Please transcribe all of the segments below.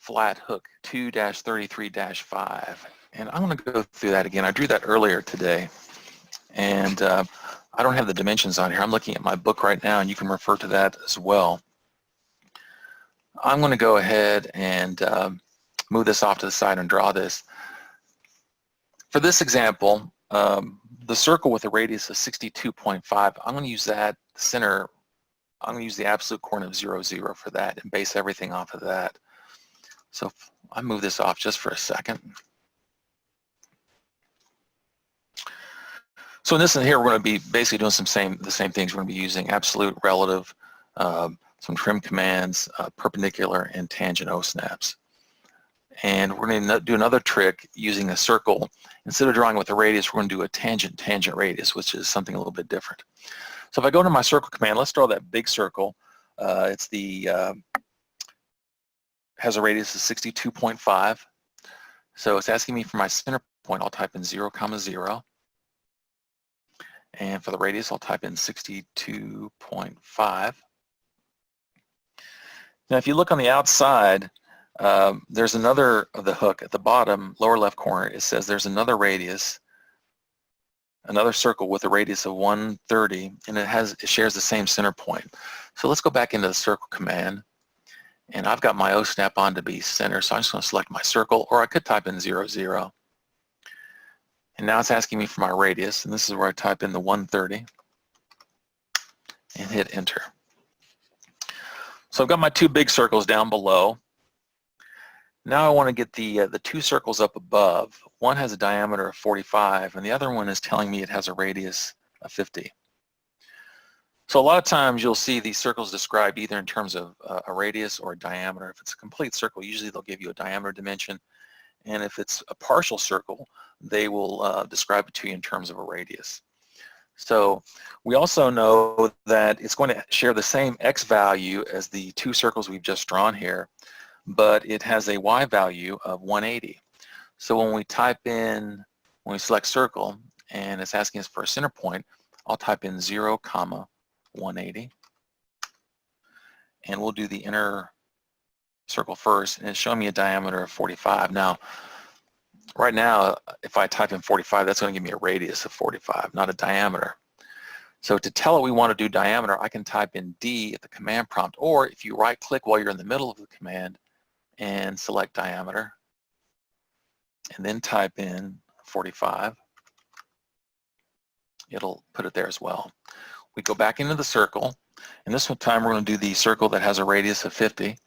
flat hook 2-33-5. And I'm going to go through that again. I drew that earlier today. And I don't have the dimensions on here. I'm looking at my book right now, and you can refer to that as well. I'm going to go ahead and move this off to the side and draw this. For this example, the circle with a radius of 62.5, I'm going to use that center. I'm going to use the absolute coordinate of 0, 0 for that and base everything off of that. So I move this off just for a second. So in this one here, we're going to be basically doing the same things. We're going to be using absolute, relative, some trim commands, perpendicular, and tangent O-snaps. And we're going to do another trick using a circle. Instead of drawing with a radius, we're going to do a tangent radius, which is something a little bit different. So if I go to my circle command, let's draw that big circle. It's has a radius of 62.5. So it's asking me for my center point. I'll type in 0, 0. And for the radius, I'll type in 62.5. Now, if you look on the outside, there's another of the hook at the bottom, lower left corner. It says there's another radius, another circle with a radius of 130, and it shares the same center point. So let's go back into the circle command, and I've got my O-snap on to be center, so I'm just going to select my circle, or I could type in 0, 0. And now it's asking me for my radius, and this is where I type in the 130 and hit enter. So I've got my two big circles down below. Now I want to get the two circles up above. One has a diameter of 45, and the other one is telling me it has a radius of 50. So a lot of times you'll see these circles described either in terms of a radius or a diameter. If it's a complete circle, usually they'll give you a diameter dimension. And if it's a partial circle, they will describe it to you in terms of a radius. So we also know that it's going to share the same x value as the two circles we've just drawn here, but it has a y value of 180. So when we select circle and it's asking us for a center point, I'll type in 0, 180. And we'll do the inner circle first, and it's showing me a diameter of 45. Now, right now, if I type in 45, that's going to give me a radius of 45, not a diameter. So to tell it we want to do diameter, I can type in D at the command prompt, or if you right-click while you're in the middle of the command and select diameter, and then type in 45, it'll put it there as well. We go back into the circle, and this time we're going to do the circle that has a radius of 50.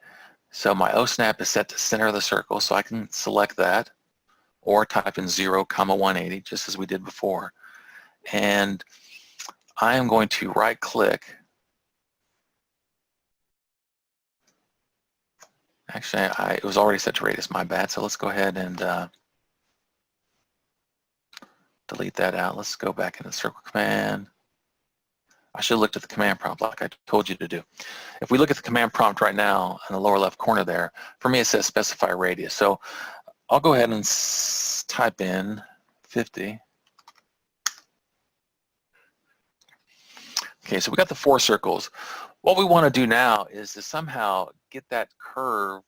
So my O-snap is set to center of the circle, so I can select that, or type in 0, 180, just as we did before. And I am going to right-click. Actually, it was already set to radius, my bad, so let's go ahead and delete that out. Let's go back into the circle command. I should have looked at the command prompt like I told you to do. If we look at the command prompt right now in the lower left corner there, for me it says specify radius. So I'll go ahead and type in 50. Okay, so we got the four circles. What we want to do now is to somehow get that curve,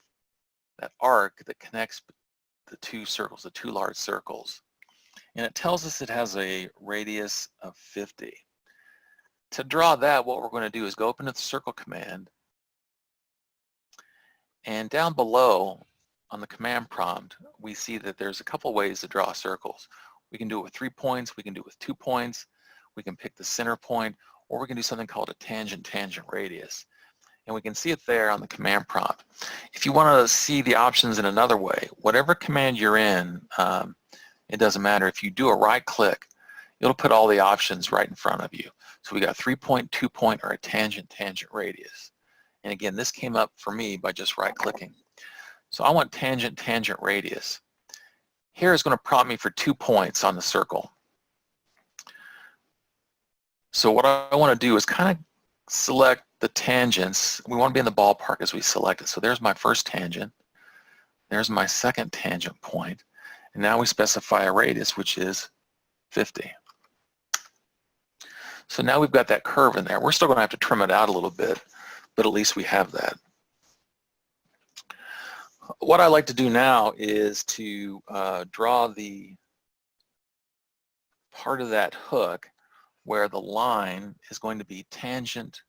that arc that connects the two circles, the two large circles. And it tells us it has a radius of 50. To draw that, what we're going to do is go up into the circle command, and down below on the command prompt, we see that there's a couple ways to draw circles. We can do it with 3 points, we can do it with 2 points, we can pick the center point, or we can do something called a tangent radius. And we can see it there on the command prompt. If you want to see the options in another way, whatever command you're in, it doesn't matter. If you do a right click, it'll put all the options right in front of you. So we got 3-point, 2-point, or a tangent radius. And again, this came up for me by just right-clicking. So I want tangent radius. Here is going to prompt me for 2 points on the circle. So what I want to do is kind of select the tangents. We want to be in the ballpark as we select it. So there's my first tangent. There's my second tangent point. And now we specify a radius, which is 50. So now we've got that curve in there. We're still going to have to trim it out a little bit, but at least we have that. What I like to do now is to draw the part of that hook where the line is going to be tangent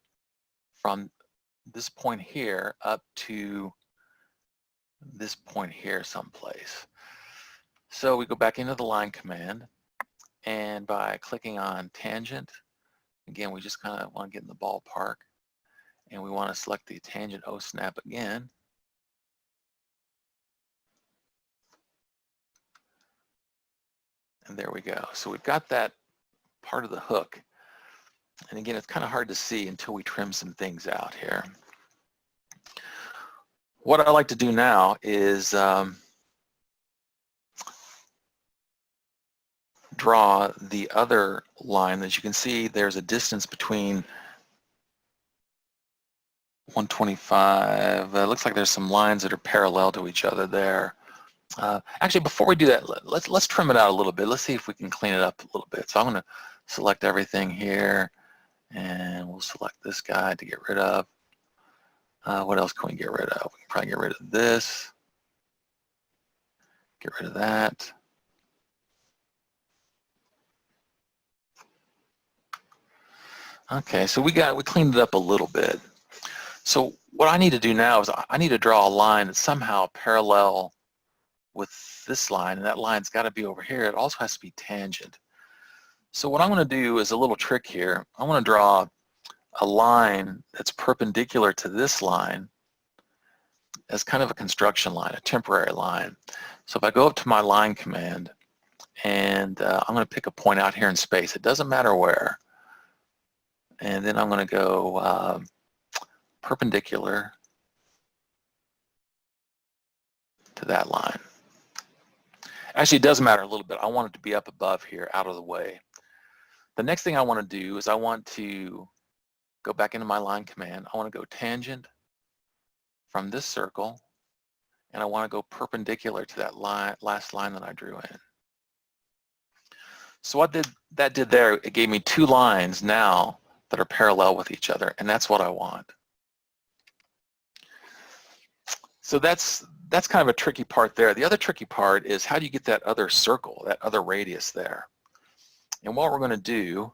from this point here up to this point here someplace. So we go back into the line command, and by clicking on tangent, again, we just kind of want to get in the ballpark, and we want to select the tangent OSNAP again. And there we go. So we've got that part of the hook. And again, it's kind of hard to see until we trim some things out here. What I like to do now is draw the other line. As you can see, there's a distance between 125. Looks like there's some lines that are parallel to each other there. Actually, before we do that, let's trim it out a little bit. Let's see if we can clean it up a little bit. So I'm going to select everything here, and we'll select this guy to get rid of. What else can we get rid of? We can probably get rid of this. Get rid of that. Okay, so we cleaned it up a little bit. So what I need to do now is I need to draw a line that's somehow parallel with this line, and that line's got to be over here. It also has to be tangent. So what I'm going to do is a little trick here. I want to draw a line that's perpendicular to this line as kind of a construction line, a temporary line. So if I go up to my line command, and I'm going to pick a point out here in space. It doesn't matter where. And then I'm going to go perpendicular to that line. Actually, it does matter a little bit. I want it to be up above here, out of the way. The next thing I want to do is I want to go back into my line command. I want to go tangent from this circle, and I want to go perpendicular to that last line that I drew in. So what that did there, it gave me two lines now that are parallel with each other, and that's what I want. So that's kind of a tricky part there. The other tricky part is how do you get that other circle, that other radius there? And what we're going to do,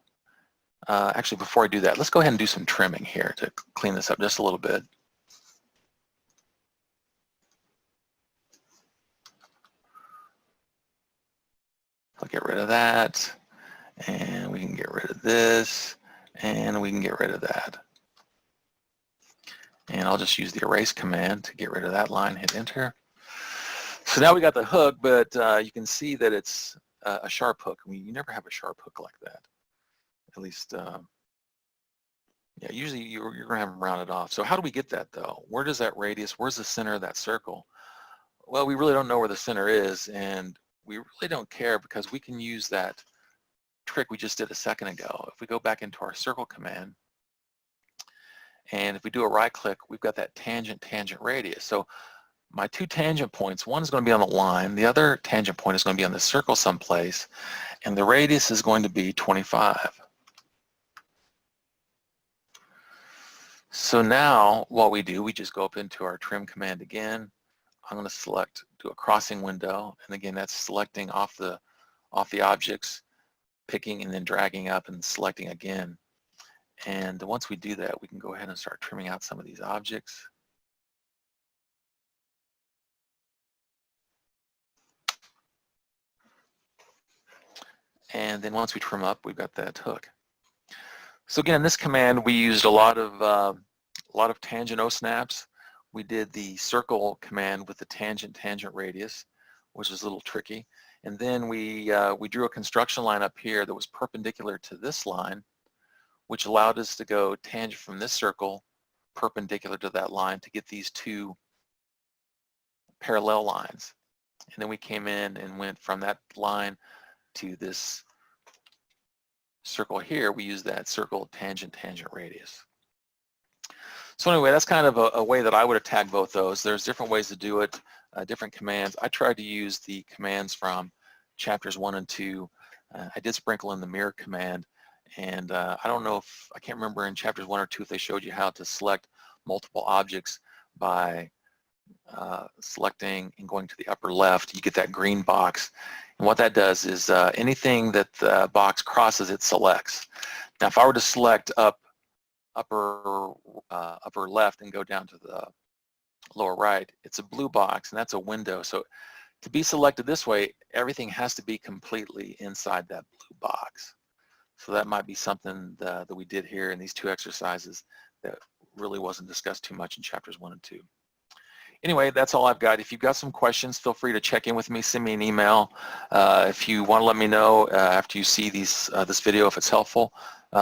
actually before I do that, let's go ahead and do some trimming here to clean this up just a little bit. I'll get rid of that, and we can get rid of this, and we can get rid of that. And I'll just use the erase command to get rid of that line, hit enter. So now we got the hook, but you can see that it's a sharp hook. I mean, you never have a sharp hook like that. At least, yeah, usually you're going to have them rounded off. So how do we get that though? Where does that radius, where's the center of that circle? Well, we really don't know where the center is, and we really don't care because we can use that trick we just did a second ago. If we go back into our circle command, and if we do a right click, we've got that tangent radius. So my two tangent points, one is going to be on the line, the other tangent point is going to be on the circle someplace, and the radius is going to be 25. So now what we do, we just go up into our trim command again. I'm going to select, do a crossing window, and again that's selecting off the objects, picking and then dragging up and selecting again. And once we do that, we can go ahead and start trimming out some of these objects. And then once we trim up, we've got that hook. So again, in this command, we used a lot of tangent OSNAPs. We did the circle command with the tangent radius, which is a little tricky. And then we drew a construction line up here that was perpendicular to this line, which allowed us to go tangent from this circle perpendicular to that line to get these two parallel lines. And then we came in and went from that line to this circle here. We used that circle tangent radius. So anyway, that's kind of a way that I would attack both those. There's different ways to do it, different commands. I tried to use the commands from chapters 1 and 2. I did sprinkle in the mirror command, and I don't know if, I can't remember in chapters 1 or 2 if they showed you how to select multiple objects by selecting and going to the upper left, you get that green box. And what that does is anything that the box crosses, it selects. Now, if I were to select upper left and go down to the lower right, it's a blue box, and that's a window. So to be selected this way, everything has to be completely inside that blue box. So that might be something that we did here in these two exercises that really wasn't discussed too much in chapters 1 and 2. Anyway, that's all I've got. If you've got some questions, feel free to check in with me, send me an email. If you want to let me know after you see this video if it's helpful,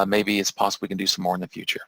maybe it's possible we can do some more in the future.